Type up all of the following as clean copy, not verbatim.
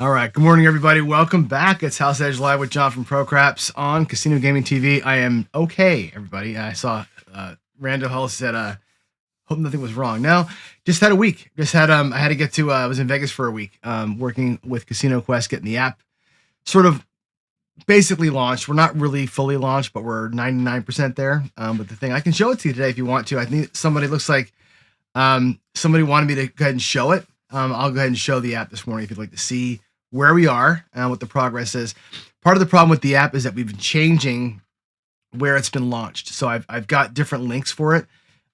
All right. Good morning, everybody. Welcome back. It's House Edge Live with John from Pro Craps on Casino Gaming TV. I am okay, everybody. I saw Randall Hull said, hope nothing was wrong. No, just had a week. I had to get to, I was in Vegas for a week, working with Casino Quest, getting the app sort of basically launched. We're not really fully launched, but we're 99% there. With the thing, I can show it to you today if you want to. I think somebody looks like somebody wanted me to go ahead and show it. I'll go ahead and show the app this morning if you'd like to see where we are and what the progress is. Part of the problem with the app is that we've been changing where it's been launched. So I've got different links for it.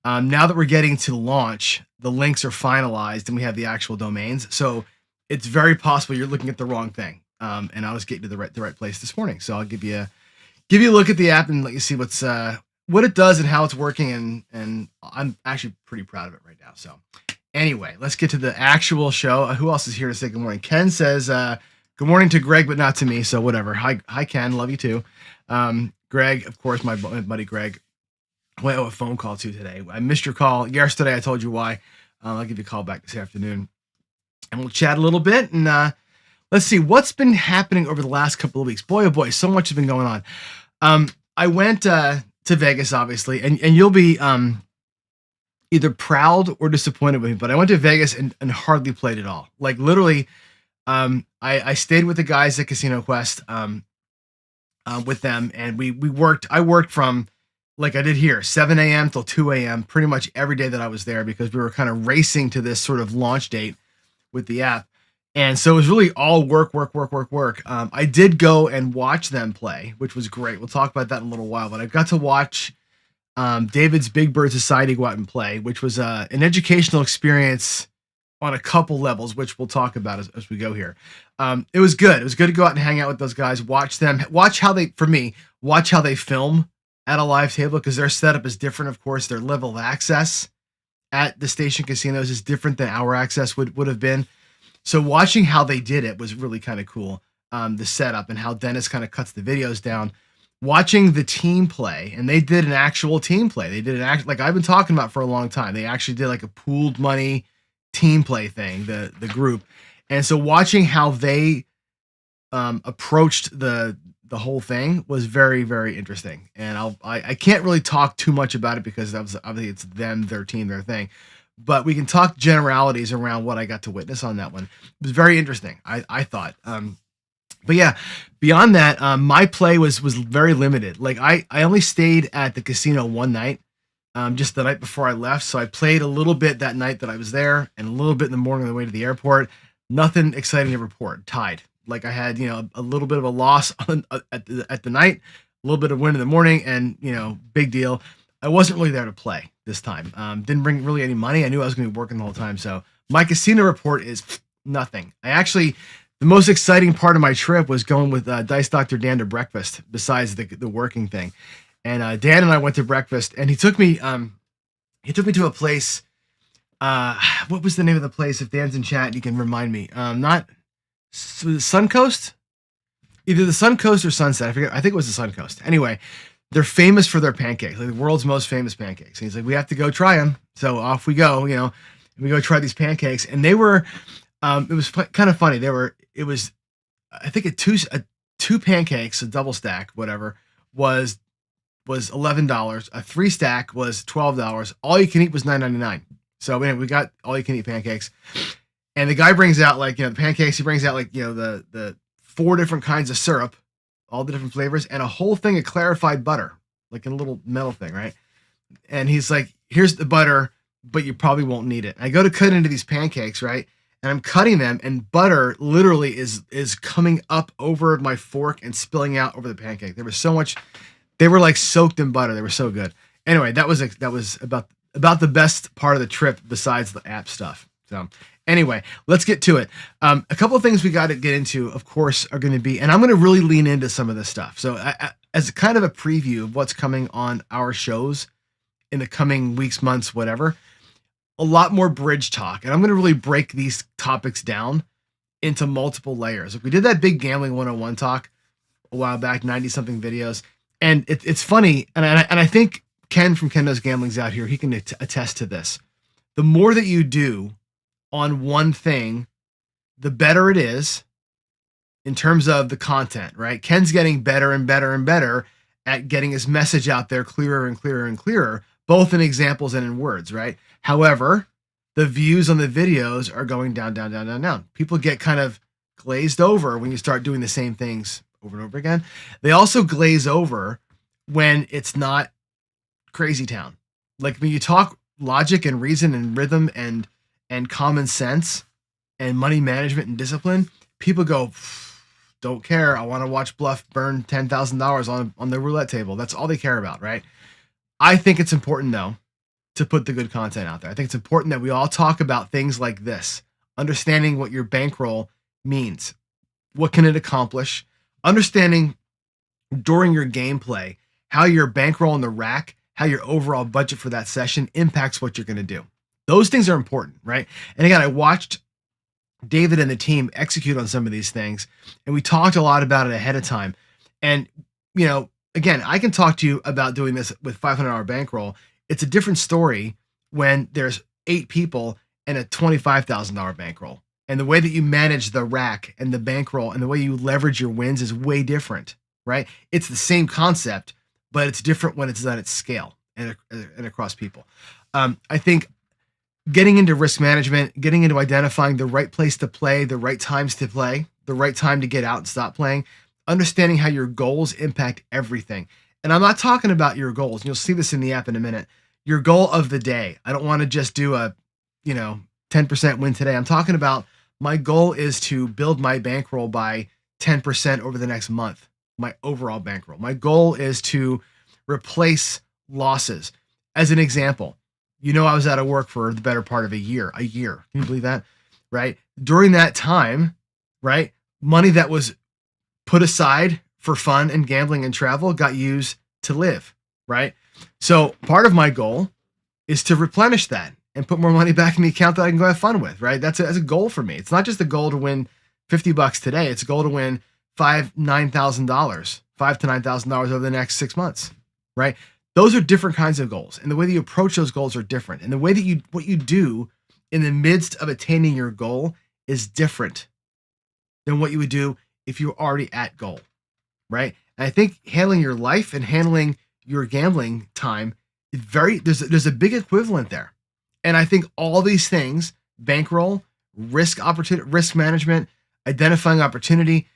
Now that we're getting to launch, the links are finalized and we have the actual domains. So it's very possible you're looking at the wrong thing. And I'll just get you to the right place this morning. So I'll give you a look at the app and let you see what it does and how it's working. And I'm actually pretty proud of it right now. So anyway, let's get to the actual show. Who else is here to say good morning? Ken says, good morning to Greg, but not to me. So whatever. Hi, Ken. Love you too. Greg, of course, my buddy Greg. I owe a phone call too today. I missed your call yesterday. I told you why. I'll give you a call back this afternoon and we'll chat a little bit. And let's see what's been happening over the last couple of weeks. Boy, oh boy, so much has been going on. I went to Vegas, obviously, and you'll be either proud or disappointed with me, but I went to Vegas and hardly played at all. Like literally, I stayed with the guys at Casino Quest with them, and I worked from, like I did here, 7 a.m. till 2 a.m. pretty much every day that I was there because we were kind of racing to this sort of launch date with the app. And so it was really all work. I did go and watch them play, which was great. We'll talk about that in a little while, but I got to watch David's Big Bird Society go out and play, which was an educational experience on a couple levels, which we'll talk about as we go here. It was good. It was good to go out and hang out with those guys, watch how they film at a live table, because their setup is different. Of course, their level of access at the station casinos is different than our access would have been. So watching how they did it was really kind of cool. The setup and how Dennis kind of cuts the videos down. Watching the team play, and they did an actual team play. They did like I've been talking about for a long time. They actually did like a pooled money team play thing, the group. And so watching how they approached the whole thing was very, very interesting. And I can't really talk too much about it because obviously it's them, their team, their thing. But we can talk generalities around what I got to witness on that one. It was very interesting, I thought. But yeah, beyond that, my play was very limited. Like I only stayed at the casino one night, just the night before I left. So I played a little bit that night that I was there and a little bit in the morning on the way to the airport. Nothing exciting to report. Tied. Like I had, a little bit of a loss at the night, a little bit of win in the morning, and big deal. I wasn't really there to play this time. Didn't bring really any money. I knew I was going to be working the whole time. So my casino report is nothing. The most exciting part of my trip was going with Dice Dr. Dan to breakfast besides the working thing. And Dan and I went to breakfast, and he took me to a place. What was the name of the place? If Dan's in chat, you can remind me. Not Suncoast? Either the Suncoast or Sunset. I forget. I think it was the Suncoast. Anyway, they're famous for their pancakes, like the world's most famous pancakes. And he's like, we have to go try them. So off we go, and we go try these pancakes. And they were, it was kind of funny. It was, I think two pancakes, a double stack, whatever, was $11. A 3-stack was $12. All you can eat was $9.99. So anyway, we got all you can eat pancakes. And the guy brings out the pancakes. He brings out the 4 different kinds of syrup, all the different flavors, and a whole thing of clarified butter, like in a little metal thing, right? And he's like, here's the butter, but you probably won't need it. I go to cut into these pancakes, right? And I'm cutting them, and butter literally is coming up over my fork and spilling out over the pancake. There was so much, they were like soaked in butter. They were so good. Anyway, that was about the best part of the trip besides the app stuff. So anyway, let's get to it. A couple of things we got to get into, of course, are going to be, and I'm going to really lean into some of this stuff. So as kind of a preview of what's coming on our shows in the coming weeks, months, whatever, a lot more bridge talk. And I'm going to really break these topics down into multiple layers. Like we did that big gambling 101 talk a while back, 90 something videos. And it's funny. And I think Ken from Ken Knows Gambling's out here. He can attest to this. The more that you do on one thing, the better it is. in terms of the content, right? Ken's getting better and better and better at getting his message out there clearer and clearer and clearer, both in examples and in words, right? However, the views on the videos are going down, down, down, down, down. People get kind of glazed over when you start doing the same things over and over again. They also glaze over when it's not crazy town. Like when you talk logic and reason and rhythm and common sense and money management and discipline, people go, don't care. I want to watch Bluff burn $10,000 on the roulette table. That's all they care about, right? I think it's important, though, to put the good content out there. I think it's important that we all talk about things like this, understanding what your bankroll means. What can it accomplish? Understanding during your gameplay how your bankroll in the rack, how your overall budget for that session impacts what you're going to do. Those things are important, right? And again, I watched David and the team execute on some of these things, and we talked a lot about it ahead of time. And, you know, again, I can talk to you about doing this with $500 bankroll. It's a different story when there's 8 people and a $25,000 bankroll. And the way that you manage the rack and the bankroll and the way you leverage your wins is way different, right? It's the same concept, but it's different when it's done at scale and across people. I think getting into risk management, getting into identifying the right place to play, the right times to play, the right time to get out and stop playing, understanding how your goals impact everything. And I'm not talking about your goals. You'll see this in the app in a minute. Your goal of the day. I don't want to just do a, 10% win today. I'm talking about my goal is to build my bankroll by 10% over the next month, my overall bankroll. My goal is to replace losses. As an example, I was out of work for the better part of a year. Can you believe that? Right? During that time, right? Money that was put aside for fun and gambling and travel got used to live, right? So part of my goal is to replenish that and put more money back in the account that I can go have fun with, right? That's a goal for me. It's not just a goal to win $50 today. It's a goal to win $5,000 to $9,000 over the next 6 months, right? Those are different kinds of goals, and the way that you approach those goals are different. And the way that what you do in the midst of attaining your goal is different than what you would do if you're already at goal, right? And I think handling your life and handling your gambling time is there's a big equivalent there. And I think all these things, bankroll, risk management, identifying opportunity,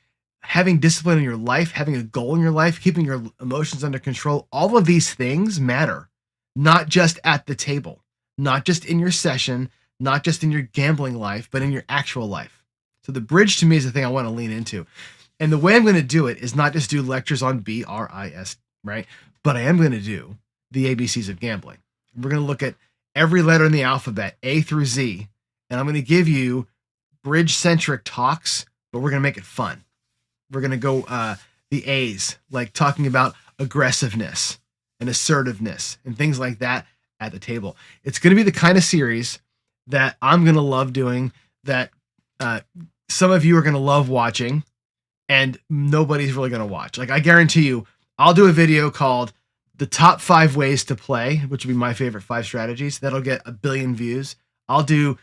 having discipline in your life, having a goal in your life, keeping your emotions under control, all of these things matter, not just at the table, not just in your session, not just in your gambling life, but in your actual life. So the bridge to me is the thing I want to lean into. And the way I'm going to do it is not just do lectures on BRIS, right? But I am going to do the ABCs of gambling. We're going to look at every letter in the alphabet, A through Z, and I'm going to give you bridge-centric talks, but we're going to make it fun. We're going to go the A's, like talking about aggressiveness and assertiveness and things like that at the table. It's going to be the kind of series that I'm going to love doing, that some of you are going to love watching, and nobody's really going to watch. Like, I guarantee you, I'll do a video called The Top 5 Ways to Play, which would be my favorite 5 strategies. That'll get 1 billion views. I'll do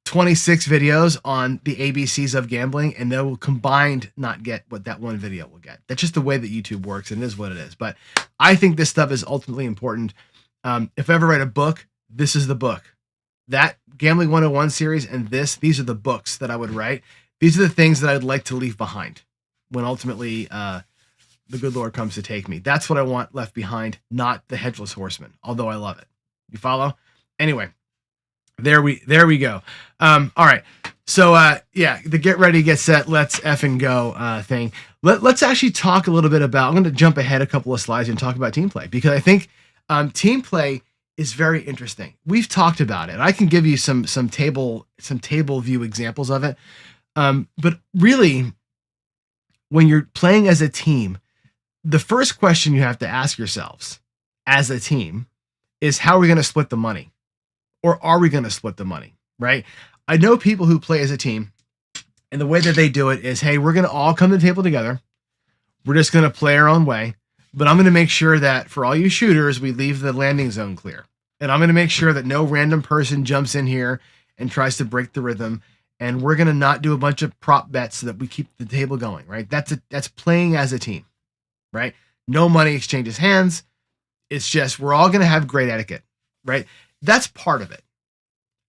26 videos on the ABCs of gambling, and they will combined not get what that one video will get. That's just the way that YouTube works, and it is what it is. But I think this stuff is ultimately important. If I ever write a book, this is the book. That Gambling 101 series and these are the books that I would write. These are the things that I'd like to leave behind when ultimately the good Lord comes to take me. That's what I want left behind, not the Headless Horseman, although I love it. You follow? Anyway. There we go. All right. So the get ready, get set, let's effing go thing. Let's actually talk a little bit about, I'm going to jump ahead a couple of slides and talk about team play, because I think team play is very interesting. We've talked about it. I can give you some table view examples of it. But really, when you're playing as a team, the first question you have to ask yourselves as a team is, how are we going to split the money? Or are we going to split the money, right? I know people who play as a team, and the way that they do it is, hey, we're going to all come to the table together. We're just going to play our own way, but I'm going to make sure that for all you shooters, we leave the landing zone clear. And I'm going to make sure that no random person jumps in here and tries to break the rhythm. and we're going to not do a bunch of prop bets so that we keep the table going, right? That's playing as a team, right? No money exchanges hands. It's just we're all going to have great etiquette, right? That's part of it,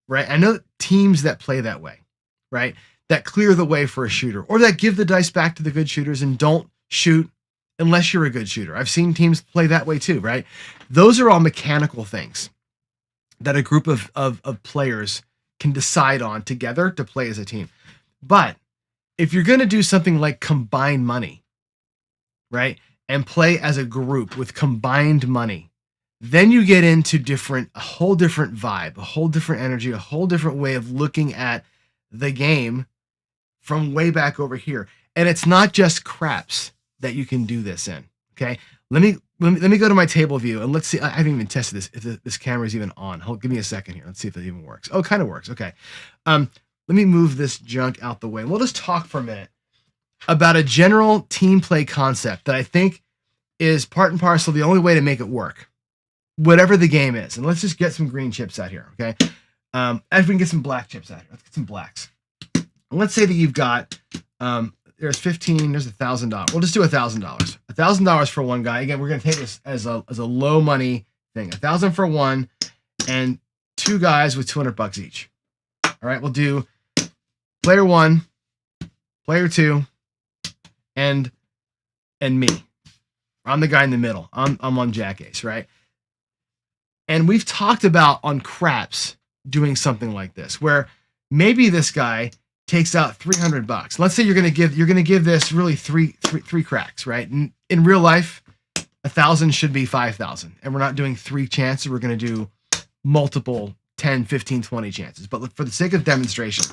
right? I know teams that play that way, right? That clear the way for a shooter, or that give the dice back to the good shooters and don't shoot unless you're a good shooter. I've seen teams play that way too, right? Those are all mechanical things that a group of players can decide on together to play as a team. But if you're going to do something like combine money, right, and play as a group with combined money, then you get into a whole different vibe, a whole different energy, a whole different way of looking at the game from way back over here. And it's not just craps that you can do this in. Okay. Let me go to my table view and let's see. I haven't even tested this. If this camera is even on. Give me a second here. Let's see if it even works. Oh, it kind of works. Okay. Let me move this junk out the way. We'll just talk for a minute about a general team play concept that I think is part and parcel the only way to make it work, whatever the game is. And let's just get some green chips out here. Okay. As we can get some black chips out here. Let's get some blacks. And let's say that you've got, there's 15, there's $1,000. We'll just do $1,000. $1,000 for one guy. Again, we're going to take this as a low money thing. 1,000 for one, and two guys with $200 each. All right, we'll do player one, player two, and me. I'm the guy in the middle. I'm on Jack Ace, right? And we've talked about on craps doing something like this, where maybe this guy takes out $300. Let's say you're gonna give this really three cracks, right? And in real life, 1,000 should be 5,000, and we're not doing 3 chances. We're gonna do multiple 10, 15, 20 chances. But for the sake of demonstration,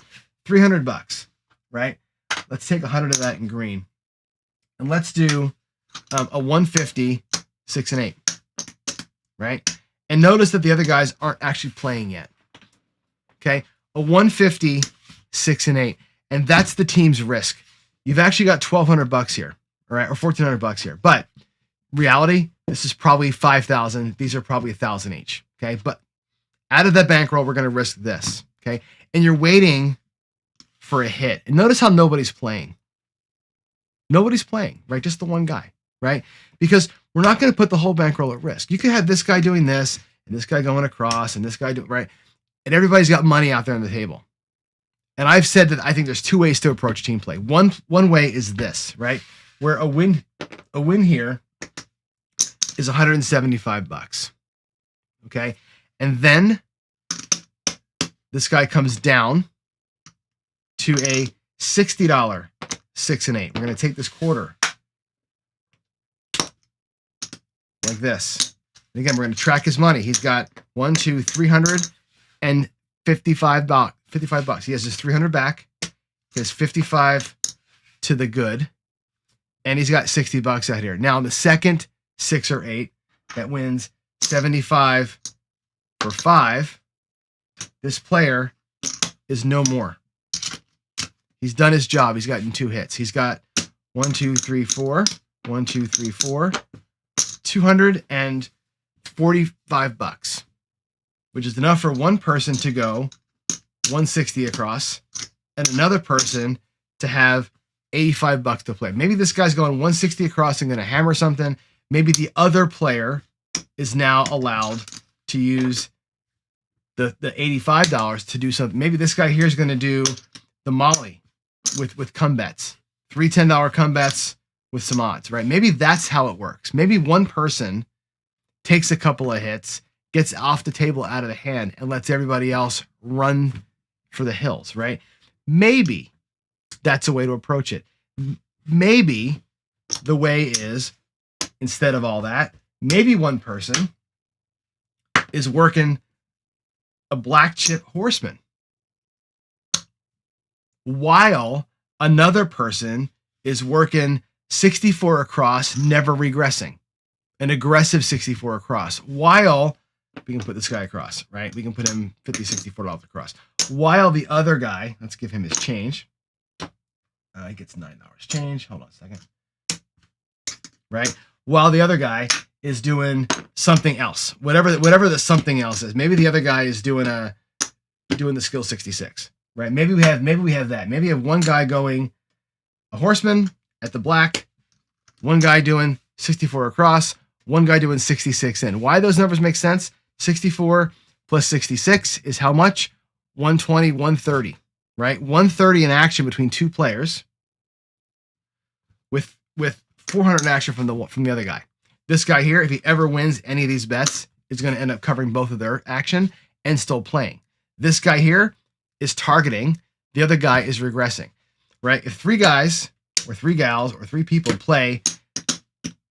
$300, right? Let's take 100 of that in green, and let's do a 150, 6 and 8, right? And notice that the other guys aren't actually playing yet. Okay, a 150. 6 and 8, and that's the team's risk. You've actually got $1,200 here, all right, or $1,400 here. But reality, this is probably 5,000. These are probably 1,000 each. Okay, but out of that bankroll, we're going to risk this. Okay, and you're waiting for a hit. And notice how nobody's playing. Nobody's playing, right? Just the one guy, right? Because we're not going to put the whole bankroll at risk. You could have this guy doing this, and this guy going across, and this guy doing right, and everybody's got money out there on the table. And I've said that I think there's 2 ways to approach team play. One way is this, right? Where a win here is $175. Okay? And then this guy comes down to a $60 6 and 8. We're going to take this quarter like this. And again, we're going to track his money. He's got $355. $55. He has his 300 back. He has 55 to the good, and he's got $60 out here. Now, the second 6 or 8 that wins 75 for 5, this player is no more. He's done his job. He's gotten 2 hits. He's got 1, 2, 3, 4, 1, 2, 3, 4, $245, which is enough for one person to go 160 across, and another person to have $85 to play. Maybe this guy's going 160 across and going to hammer something. Maybe the other player is now allowed to use the $85 to do something. Maybe this guy here is going to do the molly with come bets, 3 $10 come bets with some odds, right? Maybe that's how it works. Maybe one person takes a couple of hits, gets off the table out of the hand, and lets everybody else run for the hills, right? Maybe that's a way to approach it. Maybe the way is, instead of all that, maybe one person is working a black chip horseman while another person is working 64 across, never regressing, an aggressive 64 across, while we can put this guy across, right? We can put him $50, $64 across. While the other guy, let's give him his change. He gets $9 change. Hold on a second. Right? While the other guy is doing something else, whatever the something else is. Maybe the other guy is doing the skill 66. right? Maybe we have that. Maybe you have one guy going a horseman at the black, one guy doing 64 across, one guy doing 66 in. Why those numbers make sense? 64 plus 66 is how much? 120, 130, right? 130 in action between two players with 400 in action from the other guy. This guy here, if he ever wins any of these bets, is going to end up covering both of their action and still playing. This guy here is targeting. The other guy is regressing, right? If three guys or three gals or three people play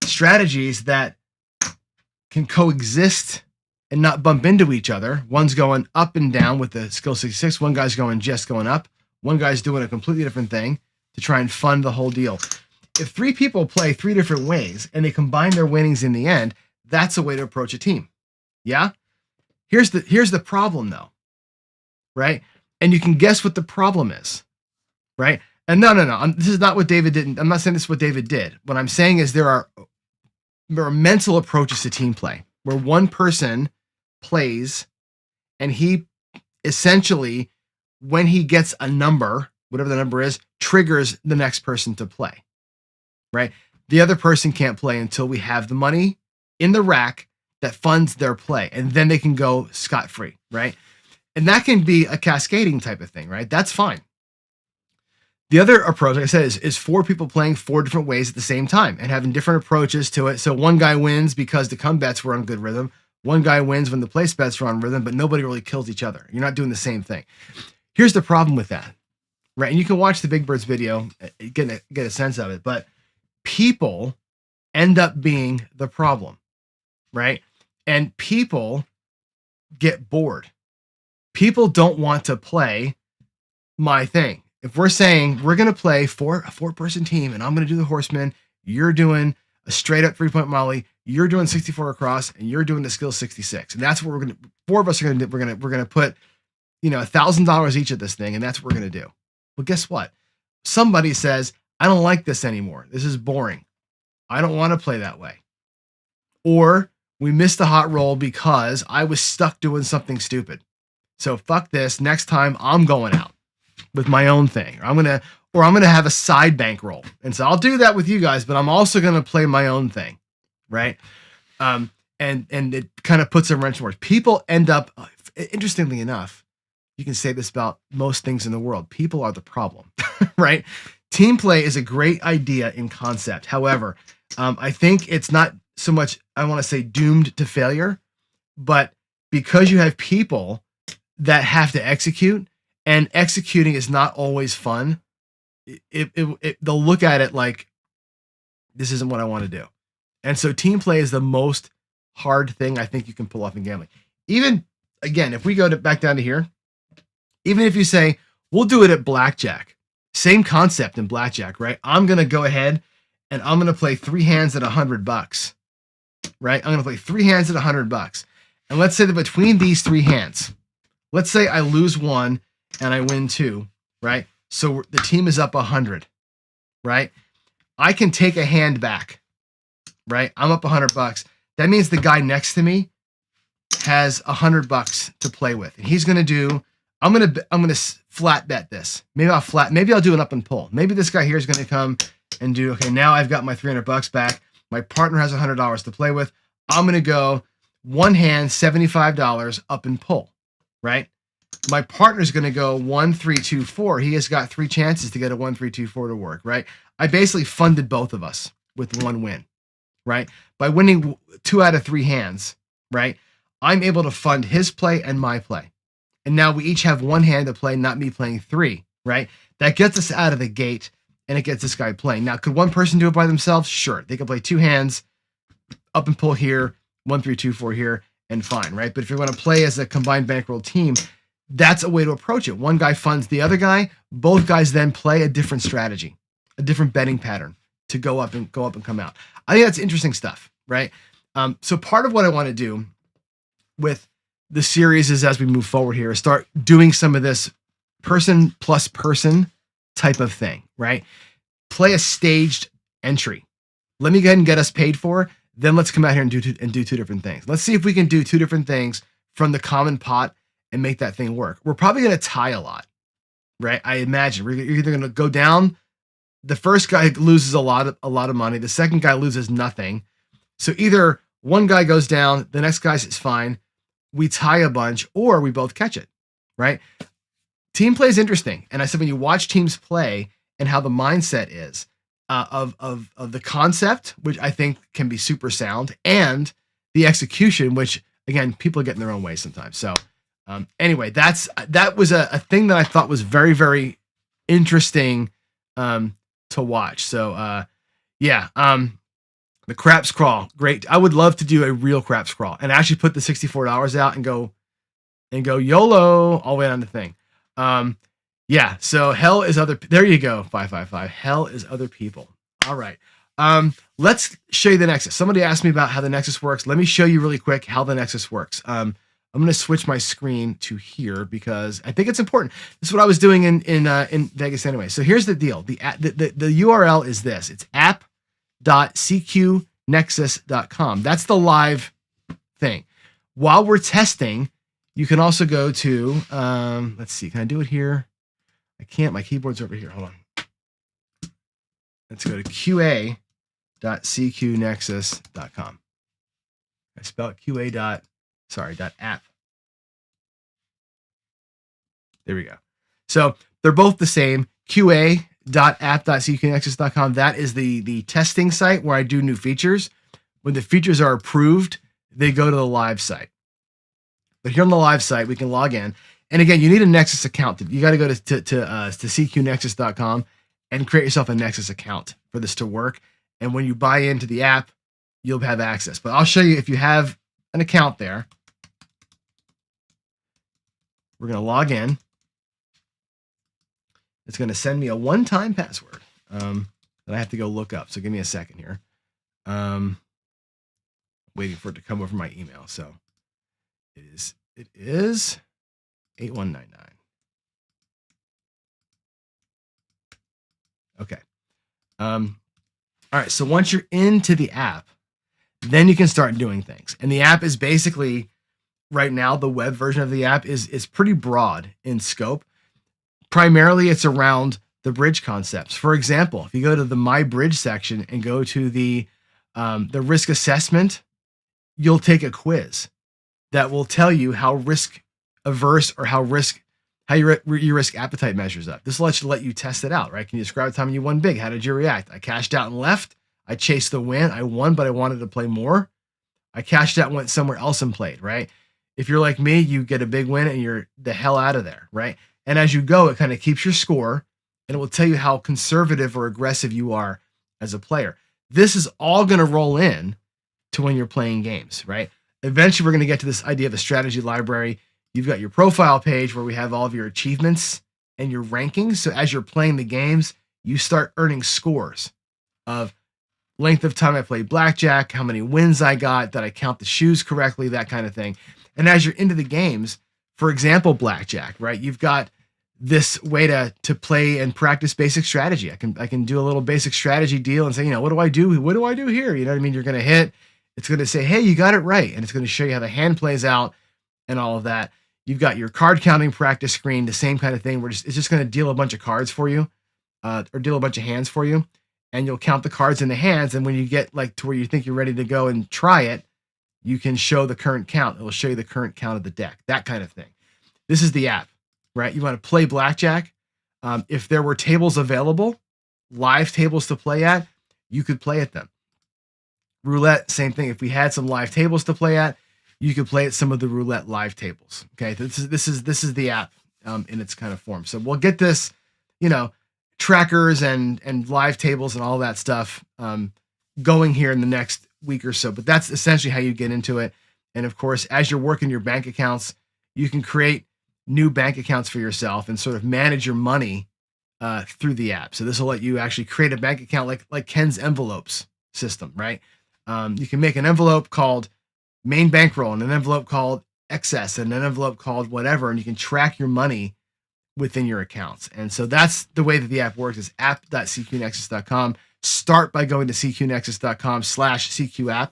strategies that can coexist and not bump into each other, one's going up and down with the skill 66, one guy's just going up, one guy's doing a completely different thing to try and fund the whole deal. If three people play three different ways and they combine their winnings in the end, that's a way to approach a team. Yeah? Here's the problem though, right? And you can guess what the problem is, right? And no. This is not what David did. I'm not saying this is what David did. What I'm saying is there are mental approaches to team play where one person plays and he essentially, when he gets a number, whatever the number is, triggers the next person to play, right? The other person can't play until we have the money in the rack that funds their play, and then they can go scot-free, right? And that can be a cascading type of thing, right? That's fine. The other approach, like I said, is four people playing four different ways at the same time and having different approaches to it. So one guy wins because the come bets were on good rhythm. One guy wins when the place bets were on rhythm, but nobody really kills each other. You're not doing the same thing. Here's the problem with that, right? And you can watch the Big Birds video, get a sense of it, but people end up being the problem, right? And people get bored. People don't want to play my thing. If we're saying we're going to play for a four-person team and I'm going to do the horseman, you're doing a straight up 3-point molly, you're doing 64 across, and you're doing the skill 66. And that's what we're going to, four of us are going to do. We're going to put, $1,000 each at this thing. And that's what we're going to do. Well, guess what? Somebody says, I don't like this anymore. This is boring. I don't want to play that way. Or we missed a hot roll because I was stuck doing something stupid. So fuck this. Next time I'm going out with my own thing. Or I'm gonna have a side bankroll. And so I'll do that with you guys, but I'm also gonna play my own thing. Right. And it kind of puts a wrench in works. People end up, interestingly enough, you can say this about most things in the world. People are the problem. Right? Team play is a great idea in concept. However, I think it's not so much, I want to say, doomed to failure, but because you have people that have to execute, and executing is not always fun, they'll look at it like, this isn't what I want to do. And so team play is the most hard thing I think you can pull off in gambling. Even, again, if we go back down to here, even if you say, we'll do it at blackjack, same concept in blackjack, right? I'm going to go ahead and I'm going to play three hands at $100, right? I'm going to play three hands at $100. And let's say that between these three hands, let's say I lose one and I win two, right? So the team is up 100, right? I can take a hand back, right? I'm up $100. That means the guy next to me has $100 to play with. And he's going to do, I'm going to flat bet this. Maybe I'll do an up and pull. Maybe this guy here is going to come and do, okay, now I've got my $300 back. My partner has $100 to play with. I'm going to go one hand, $75 up and pull, right? My partner's going to go 1, 3, 2, 4. He has got three chances to get a 1, 3, 2, 4 to work, right? I basically funded both of us with one win, right? By winning 2 out of 3 hands, right? I'm able to fund his play and my play. And now we each have one hand to play, not me playing 3, right? That gets us out of the gate and it gets this guy playing. Now, could one person do it by themselves? Sure. They could play 2 hands, up and pull here, 1, 3, 2, 4 here, and fine, right? But if you're going to play as a combined bankroll team, that's a way to approach it. One guy funds the other guy. Both guys then play a different strategy, a different betting pattern to go up and come out. I think that's interesting stuff, right? So part of what I want to do with the series is, as we move forward here, is start doing some of this person plus person type of thing, right? Play a staged entry. Let me go ahead and get us paid for. Then let's come out here and do 2 different things. Let's see if we can do 2 different things from the common pot and make that thing work. We're probably going to tie a lot, right? I imagine you're either going to go down. The first guy loses a lot of money. The second guy loses nothing. So either one guy goes down, the next guy's is fine. We tie a bunch, or we both catch it, right? Team play is interesting, and I said when you watch teams play and how the mindset is of the concept, which I think can be super sound, and the execution, which again people get in their own way sometimes. So anyway, that was a thing that I thought was very, very interesting to watch. So yeah, the craps crawl, great. I would love to do a real craps crawl and actually put the $64 out and go YOLO all the way on the thing. Yeah, so hell is other. There you go, 555. Hell is other people. All right. Let's show you the Nexus. Somebody asked me about how the Nexus works. Let me show you really quick how the Nexus works. I'm going to switch my screen to here because I think it's important. This is what I was doing in Vegas anyway. So here's the deal. The URL is this. It's app.cqnexus.com. That's the live thing. While we're testing, you can also go to, let's see, can I do it here? I can't, my keyboard's over here. Hold on. Let's go to qa.cqnexus.com. I spelled app. There we go. So they're both the same. qa.app.cqnexus.com. That is the testing site where I do new features. When the features are approved, they go to the live site. But here on the live site, we can log in. And again, you need a Nexus account. You got to go to cqnexus.com and create yourself a Nexus account for this to work. And when you buy into the app, you'll have access. But I'll show you if you have an account there. We're going to log in. It's going to send me a one-time password that I have to go look up. So give me a second here. Waiting for it to come over my email. So it is 8199. Okay. All right. So once you're into the app, then you can start doing things. And the app is basically right now, the web version of the app is pretty broad in scope. Primarily, it's around the bridge concepts. For example, if you go to the My Bridge section and go to the risk assessment, you'll take a quiz that will tell you how risk averse or how your risk appetite measures up. This will let you test it out, right? Can you describe the time you won big? How did you react? I cashed out and left. I chased the win. I won, but I wanted to play more. I cashed out and went somewhere else and played, right? If you're like me, you get a big win and you're the hell out of there, right? And as you go, it kind of keeps your score and it will tell you how conservative or aggressive you are as a player. This is all going to roll in to when you're playing games, right? Eventually, we're going to get to this idea of a strategy library. You've got your profile page where we have all of your achievements and your rankings. So as you're playing the games, you start earning scores of length of time I played blackjack, how many wins I got, that I count the shoes correctly, that kind of thing. And as you're into the games, for example, blackjack, right? You've got this way to play and practice basic strategy. I can do a little basic strategy deal and say, what do I do? What do I do here? You know what I mean? You're going to hit. It's going to say, hey, you got it right. And it's going to show you how the hand plays out and all of that. You've got your card counting practice screen, the same kind of thing where it's just going to deal a bunch of cards for you or deal a bunch of hands for you. And you'll count the cards in the hands. And when you get like to where you think you're ready to go and try it, you can show the current count. It will show you the current count of the deck, that kind of thing. This is the app, right? You want to play blackjack. If there were tables available, live tables to play at, you could play at them. Roulette, same thing. If we had some live tables to play at, you could play at some of the roulette live tables. Okay, this is the app in its kind of form. So we'll get this, trackers and live tables and all that stuff going here in the next week or so. But that's essentially how you get into it. And of course, as you're working your bank accounts, you can create new bank accounts for yourself and sort of manage your money through the app. So this will let you actually create a bank account like Ken's envelopes system, right? You can make an envelope called main bankroll and an envelope called excess and an envelope called whatever, and you can track your money within your accounts. And so that's the way that the app works, is app.cqnexus.com. Start by going to cqnexus.com/cqapp.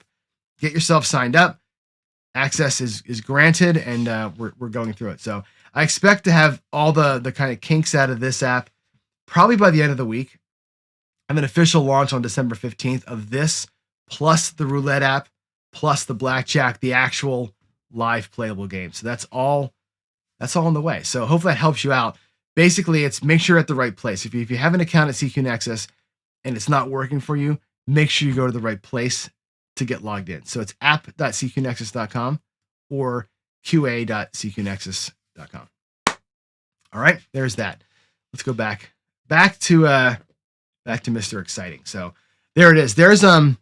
Get yourself signed up. access is granted, and we're going through it. So I expect to have all the kind of kinks out of this app probably by the end of the week. I have an official launch on December 15th of this, plus the roulette app, plus the blackjack, the actual live playable game. So that's all in the way. So hopefully that helps you out. Basically, it's make sure you're at the right place. If you have an account at CQ Nexus and it's not working for you, make sure you go to the right place to get logged in. So it's app.cqnexus.com or qa.cqnexus.com. All right, there's that. Let's go back to Mr. Exciting. So there it is. There's a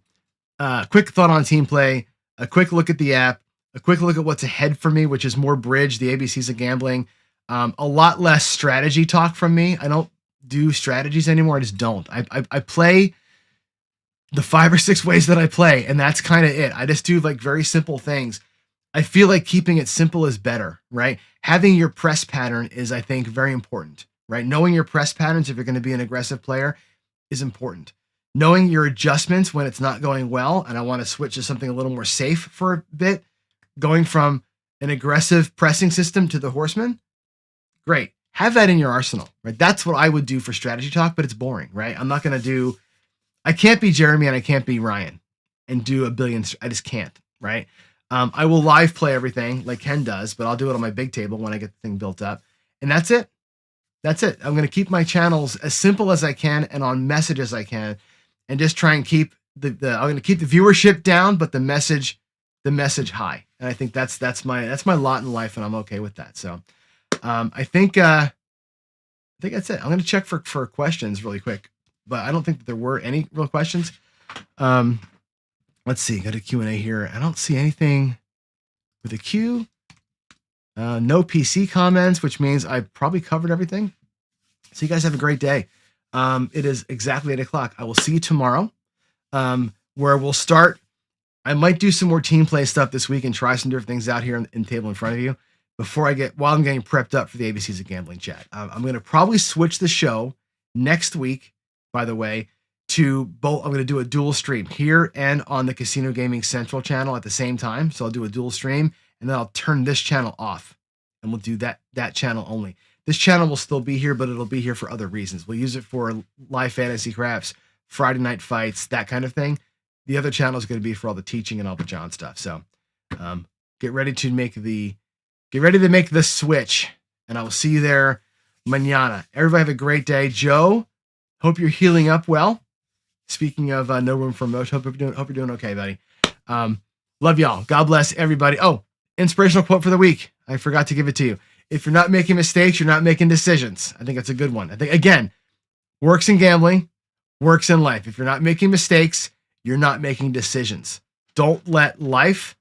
quick thought on team play, a quick look at the app, a quick look at what's ahead for me, which is more bridge, the ABCs of gambling. A lot less strategy talk from me. I don't do strategies anymore. I just don't. I play the 5 or 6 ways that I play, and that's kind of it. I just do like very simple things. I feel like keeping it simple is better, right? Having your press pattern is, I think, very important, right? Knowing your press patterns if you're going to be an aggressive player is important. Knowing your adjustments when it's not going well, and I want to switch to something a little more safe for a bit, going from an aggressive pressing system to the horseman, great. Have that in your arsenal, right? That's what I would do for strategy talk, but it's boring, right? I can't be Jeremy and I can't be Ryan and do a billion. I just can't, right? I will live play everything like Ken does, but I'll do it on my big table when I get the thing built up. And that's it. That's it. I'm going to keep my channels as simple as I can and on message as I can, and just try and keep I'm going to keep the viewership down, but the message high. And I think that's my lot in life, and I'm okay with that. So I think that's it. I'm going to check for questions really quick, but I don't think that there were any real questions. Let's see. Go to Q&A here. I don't see anything with a Q. No PC comments, which means I probably covered everything. So you guys have a great day. It is exactly 8:00. I will see you tomorrow, where we'll start. I might do some more team play stuff this week and try some different things out here in the table in front of you while I'm getting prepped up for the ABCs of Gambling chat. I'm going to probably switch the show next week, by the way, to both. I'm going to do a dual stream here and on the Casino Gaming Central channel at the same time. So I'll do a dual stream, and then I'll turn this channel off, and we'll do that channel only. This channel will still be here, but it'll be here for other reasons. We'll use it for live fantasy craps, Friday night fights, that kind of thing. The other channel is going to be for all the teaching and all the John stuff. So get ready to make the switch, and I will see you there mañana. Everybody have a great day. Joe, hope you're healing up well. Speaking of no room for emotion, hope you're doing okay, buddy. Love y'all. God bless everybody. Oh, inspirational quote for the week. I forgot to give it to you. If you're not making mistakes, you're not making decisions. I think that's a good one. I think, again, works in gambling, works in life. If you're not making mistakes, you're not making decisions. Don't let life,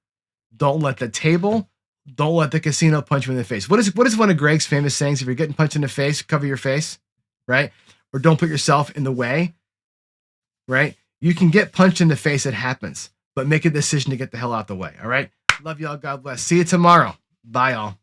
don't let the table, don't let the casino punch you in the face. What is one of Greg's famous sayings? If you're getting punched in the face, cover your face, right? Or don't put yourself in the way, right? You can get punched in the face. It happens, but make a decision to get the hell out the way. All right. Love y'all. God bless. See you tomorrow. Bye, y'all.